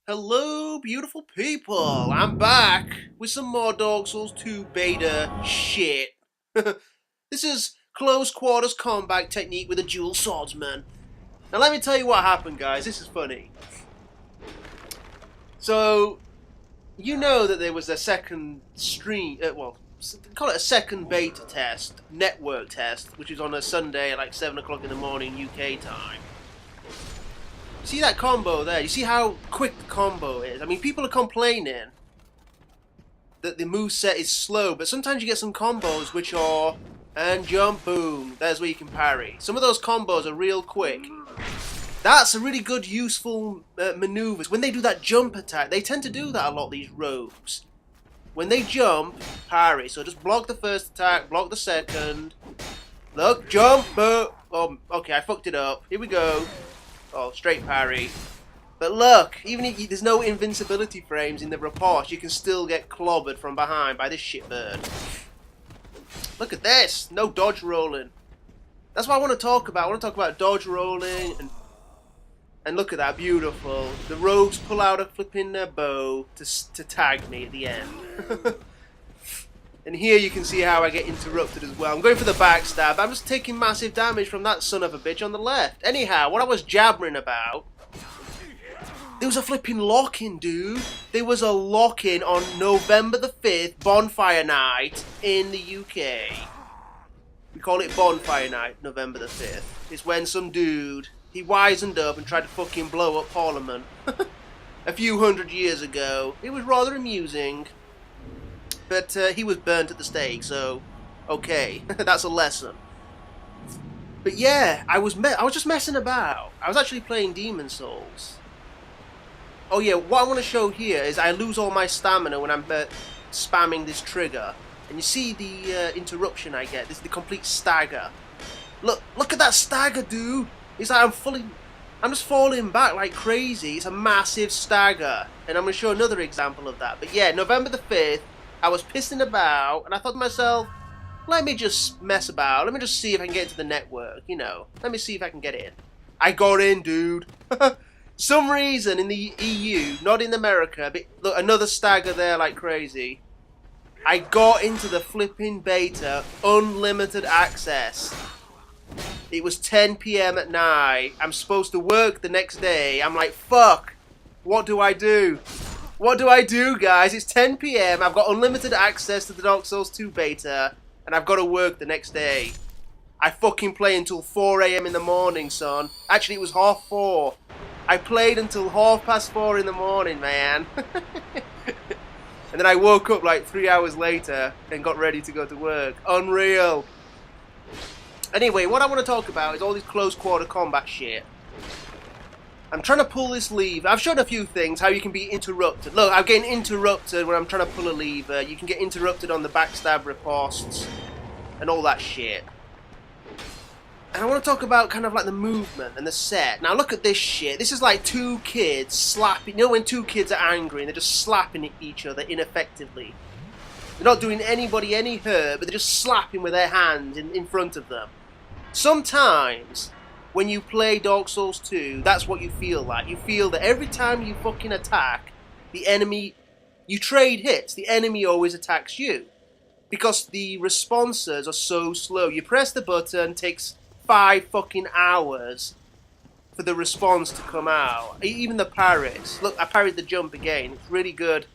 Hello, beautiful people. I'm back with some more Dark Souls 2 beta shit. This is close quarters combat technique with a dual swordsman. Now let me tell you what happened, guys. This is funny. So, you know that there was a second stream, call it a second beta test, network test, which was on a Sunday at like 7 o'clock in the morning UK time. See that combo there? You see how quick the combo is? I mean, people are complaining that the moveset is slow, but sometimes you get some combos which are... And jump, boom. There's where you can parry. Some of those combos are real quick. That's a really good, useful maneuvers. When they do that jump attack, they tend to do that a lot, these rogues. When they jump, parry. So just block the first attack, block the second. Look, jump, boom. Oh, okay, I fucked it up. Here we go. Oh, straight parry. But look, even if there's no invincibility frames in the report, you can still get clobbered from behind by this shitbird. Look at this! No dodge rolling. That's what I want to talk about. I want to talk about dodge rolling and look at that, beautiful. The rogues pull out a flipping bow to tag me at the end. And here you can see how I get interrupted as well. I'm going for the backstab. I'm just taking massive damage from that son of a bitch on the left. Anyhow, what I was jabbering about... There was a flipping lock-in, dude. There was a lock-in on November the 5th, Bonfire Night, in the UK. We call it Bonfire Night, November the 5th. It's when some dude, he wisened up and tried to fucking blow up Parliament. A few hundred years ago. It was rather amusing. But he was burnt at the stake, so okay, that's a lesson. But yeah, I was just messing about. I was actually playing Demon Souls. Oh yeah, what I want to show here is I lose all my stamina when I'm spamming this trigger, and you see the interruption I get. This is the complete stagger. Look at that stagger, dude. It's like I'm just falling back like crazy. It's a massive stagger, and I'm gonna show another example of that. But yeah, November the 5th. I was pissing about, and I thought to myself, let me just mess about. Let me just see if I can get into the network, you know. Let me see if I can get in. I got in, dude. Some reason in the EU, not in America, but look, another stagger there like crazy. I got into the flipping beta, unlimited access. It was 10 PM at night. I'm supposed to work the next day. I'm like, fuck, what do I do? What do I do, guys? It's 10 PM, I've got unlimited access to the Dark Souls 2 beta, and I've got to work the next day. I fucking play until 4 AM in the morning, son. Actually, it was 4:30. I played until 4:30 in the morning, man. And then I woke up like 3 hours later and got ready to go to work. Unreal. Anyway, what I want to talk about is all this close quarter combat shit. I'm trying to pull this lever. I've shown a few things, how you can be interrupted. Look, I'm getting interrupted when I'm trying to pull a lever. You can get interrupted on the backstab riposts and all that shit. And I want to talk about kind of like the movement and the set. Now look at this shit. This is like two kids slapping. You know when two kids are angry and they're just slapping at each other ineffectively. They're not doing anybody any hurt, but they're just slapping with their hands in front of them. Sometimes... when you play Dark Souls 2, that's what you feel like. You feel that every time you fucking attack, the enemy... You trade hits, the enemy always attacks you. Because the responses are so slow. You press the button, takes 5 fucking hours for the response to come out. Even the parries. Look, I parried the jump again. It's really good.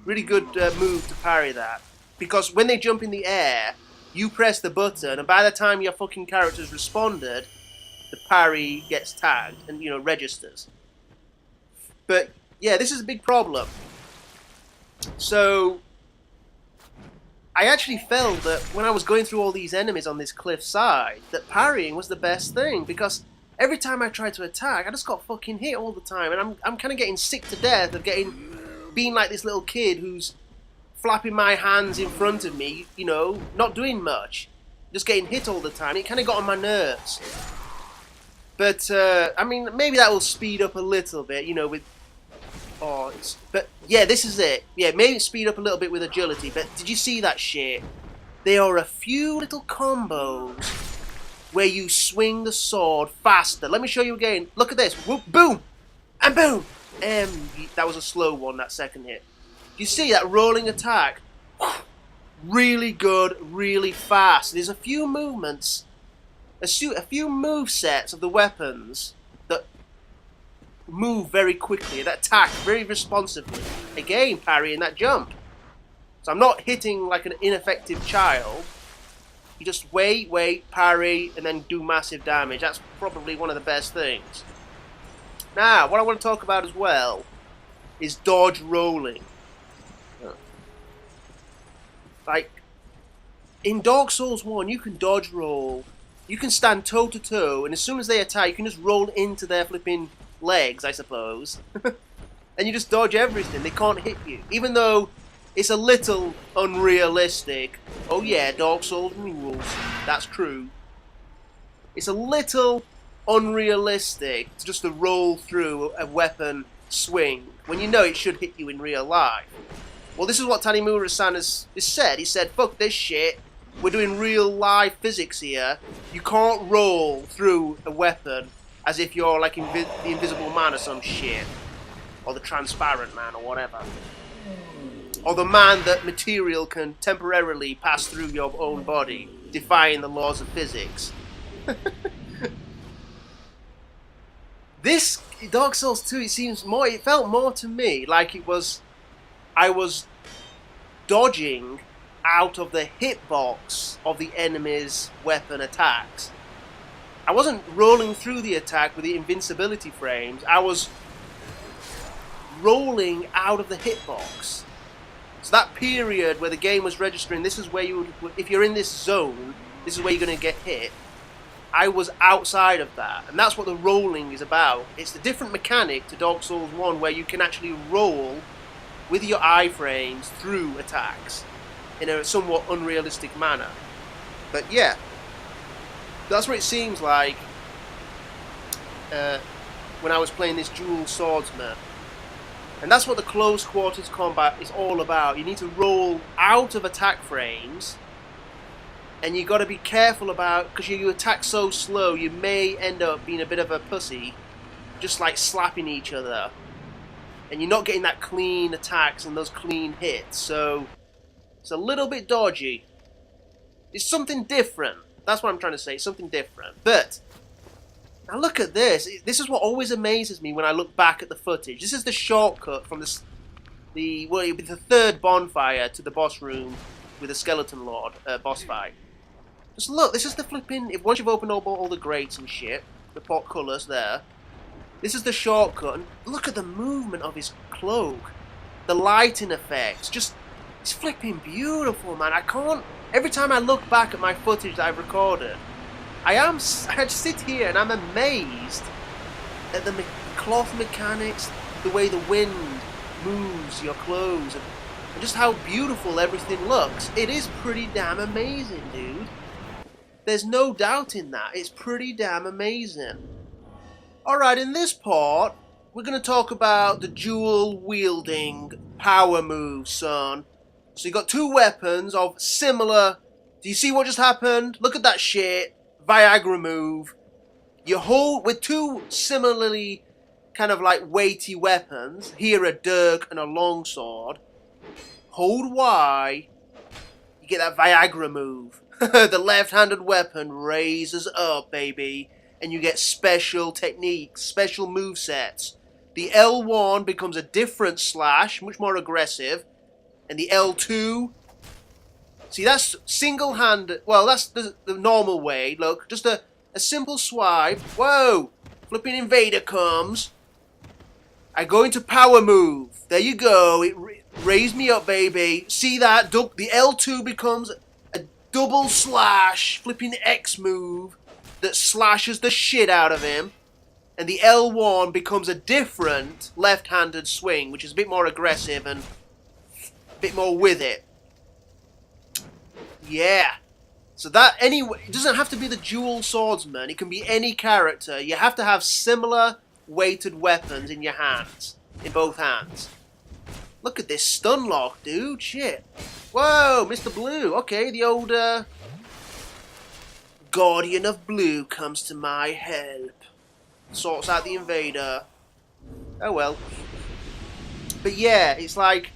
Really good move to parry that. Because when they jump in the air, you press the button, and by the time your fucking character's responded... the parry gets tagged and, you know, registers. But, yeah, this is a big problem. So, I actually felt that when I was going through all these enemies on this cliff side, that parrying was the best thing, because every time I tried to attack, I just got fucking hit all the time, and I'm kind of getting sick to death of being like this little kid who's flapping my hands in front of me, you know, not doing much, just getting hit all the time. It kind of got on my nerves. But, I mean, maybe that will speed up a little bit, you know, with... Oh, but, yeah, this is it. Yeah, maybe speed up a little bit with agility, but did you see that shit? There are a few little combos where you swing the sword faster. Let me show you again. Look at this. Whoop, boom! And boom! That was a slow one, that second hit. You see that rolling attack? Really good, really fast. There's a few movements, a few move sets of the weapons that move very quickly, that attack very responsively. Again, parrying that jump. So I'm not hitting like an ineffective child. You just wait, parry, and then do massive damage. That's probably one of the best things. Now, what I want to talk about as well is dodge rolling. Like, in Dark Souls 1, you can dodge roll, you can stand toe to toe, and as soon as they attack, you can just roll into their flipping legs, I suppose. And you just dodge everything. They can't hit you. Even though it's a little unrealistic. Oh yeah, Dark Souls rules. That's true. It's a little unrealistic just to roll through a weapon swing when you know it should hit you in real life. Well, this is what Tanimura-san has said. He said, fuck this shit. We're doing real life physics here. You can't roll through a weapon as if you're like the Invisible Man or some shit. Or the Transparent Man or whatever. Or the man that material can temporarily pass through your own body, defying the laws of physics. This Dark Souls 2, it felt more to me like I was dodging out of the hitbox of the enemy's weapon attacks. I wasn't rolling through the attack with the invincibility frames. I was rolling out of the hitbox. So that period where the game was registering, this is where you would, if you're in this zone, this is where you're going to get hit. I was outside of that, and that's what the rolling is about. It's the different mechanic to Dark Souls 1 where you can actually roll with your iframes through attacks in a somewhat unrealistic manner. But yeah, that's what it seems like when I was playing this dual swordsman. And that's what the close quarters combat is all about. You need to roll out of attack frames, and you got to be careful about, because you attack so slow, you may end up being a bit of a pussy, just like slapping each other, and you're not getting that clean attacks and those clean hits. So it's a little bit dodgy. It's something different. That's what I'm trying to say. Something different. But now look at this. This is what always amazes me when I look back at the footage. This is the shortcut from the third bonfire to the boss room with the Skeleton Lord boss fight. Just look. This is the flipping. Once you've opened all the grates and shit, the portcullis there. This is the shortcut. And look at the movement of his cloak, the lighting effects. It's flipping beautiful, man. I can't. Every time I look back at my footage that I've recorded, I just sit here and I'm amazed at the cloth mechanics, the way the wind moves your clothes, and just how beautiful everything looks. It is pretty damn amazing, dude. There's no doubt in that. It's pretty damn amazing. Alright, in this part, we're going to talk about the dual-wielding power moves, son. So you got two weapons of similar... Do you see what just happened? Look at that shit. Viagra move. You hold with two similarly kind of like weighty weapons. Here a dirk and a longsword. Hold Y. You get that Viagra move. The left-handed weapon raises up, baby. And you get special techniques, special movesets. The L1 becomes a different slash, much more aggressive. And the L2... See, that's single-handed... Well, that's the normal way. Look, just a simple swipe. Whoa! Flipping invader comes. I go into power move. There you go. It raised me up, baby. See that? The L2 becomes a double slash. Flipping X move that slashes the shit out of him. And the L1 becomes a different left-handed swing, which is a bit more aggressive and a bit more with it. Yeah. So that, anyway, it doesn't have to be the dual swordsman. It can be any character. You have to have similar weighted weapons in your hands. In both hands. Look at this stun lock, dude. Shit. Whoa, Mr. Blue. Okay, the old, Guardian of Blue comes to my help. Sorts out the invader. Oh well. But yeah, it's like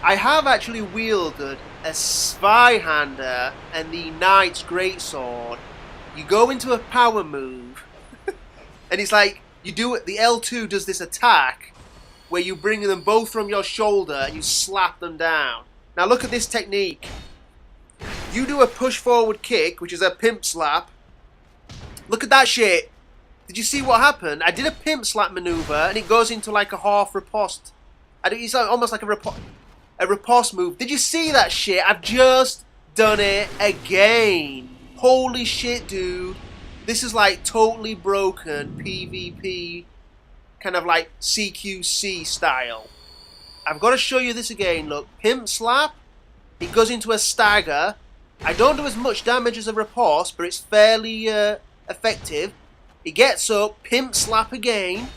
I have actually wielded a Zweihander and the Knight's Greatsword. You go into a power move, and it's like you do it. The L2 does this attack where you bring them both from your shoulder and you slap them down. Now look at this technique. You do a push forward kick, which is a pimp slap. Look at that shit. Did you see what happened? I did a pimp slap maneuver and it goes into like a half riposte. It's almost like a riposte move. Did you see that shit? I've just done it again. Holy shit, dude. This is like totally broken PvP, kind of like CQC style. I've got to show you this again. Look, pimp slap. It goes into a stagger. I don't do as much damage as a riposte, but it's fairly effective. He gets up, pimp slap again.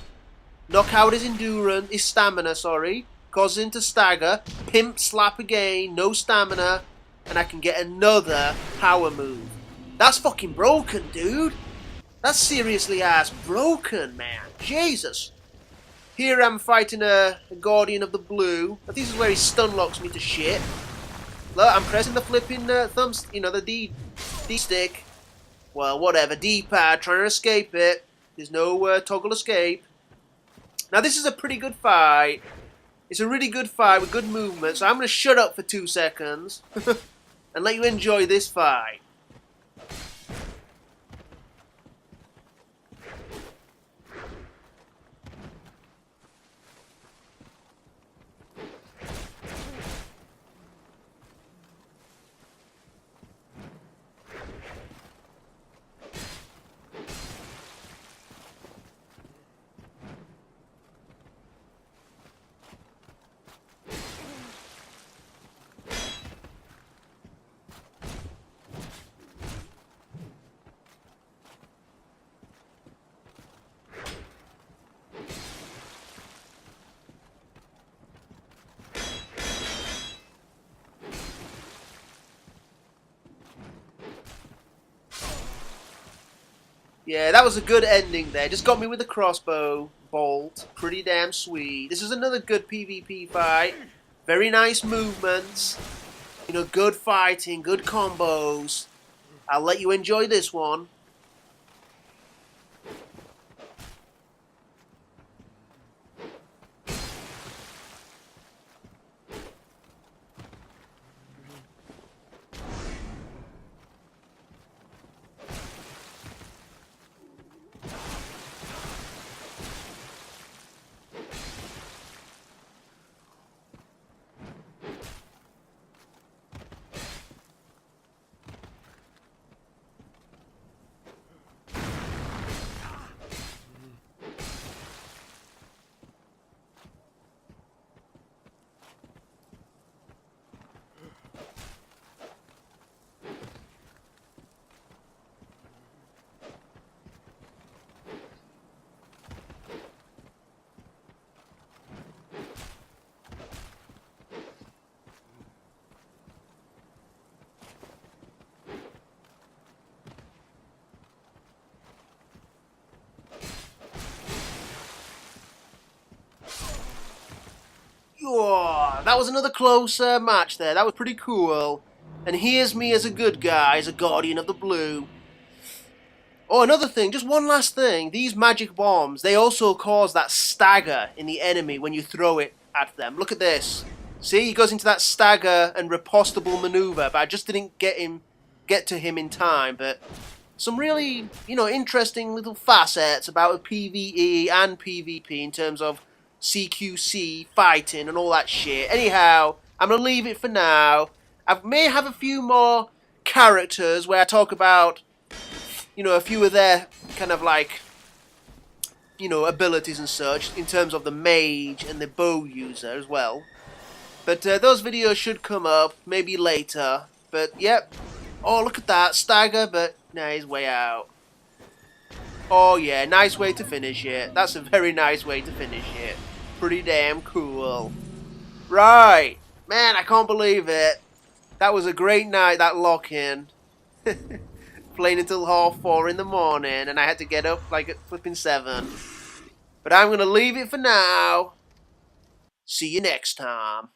Knock out his endurance, his stamina, sorry. Causes him to stagger. Pimp slap again, no stamina. And I can get another power move. That's fucking broken, dude. That's seriously ass broken, man. Jesus. Here I'm fighting a Guardian of the Blue. I think this is where he stun locks me to shit. Look, I'm pressing the flipping thumbs, the D stick. Well, whatever, D-pad, trying to escape it. There's no toggle escape. Now this is a pretty good fight. It's a really good fight with good movement, so I'm going to shut up for 2 seconds and let you enjoy this fight. Yeah, that was a good ending there. Just got me with the crossbow bolt. Pretty damn sweet. This is another good PvP fight. Very nice movements. Good fighting, good combos. I'll let you enjoy this one. Oh, that was another close match there. That was pretty cool. And here's me as a good guy, as a Guardian of the Blue. Oh, another thing, just one last thing. These magic bombs, they also cause that stagger in the enemy when you throw it at them. Look at this. See, he goes into that stagger and ripostable maneuver, but I just didn't get to him in time. But some really, interesting little facets about PvE and PvP in terms of CQC, fighting, and all that shit. Anyhow, I'm going to leave it for now. I may have a few more characters where I talk about, a few of their kind of like, abilities and such, in terms of the mage and the bow user as well. But those videos should come up, maybe later. But, yep. Oh, look at that. Stagger, but, nah, he's way out. Oh, yeah, nice way to finish it. That's a very nice way to finish it. Pretty damn cool. Right. Man, I can't believe it. That was a great night, that lock-in. Playing until 4:30 in the morning, and I had to get up like at flipping 7. But I'm going to leave it for now. See you next time.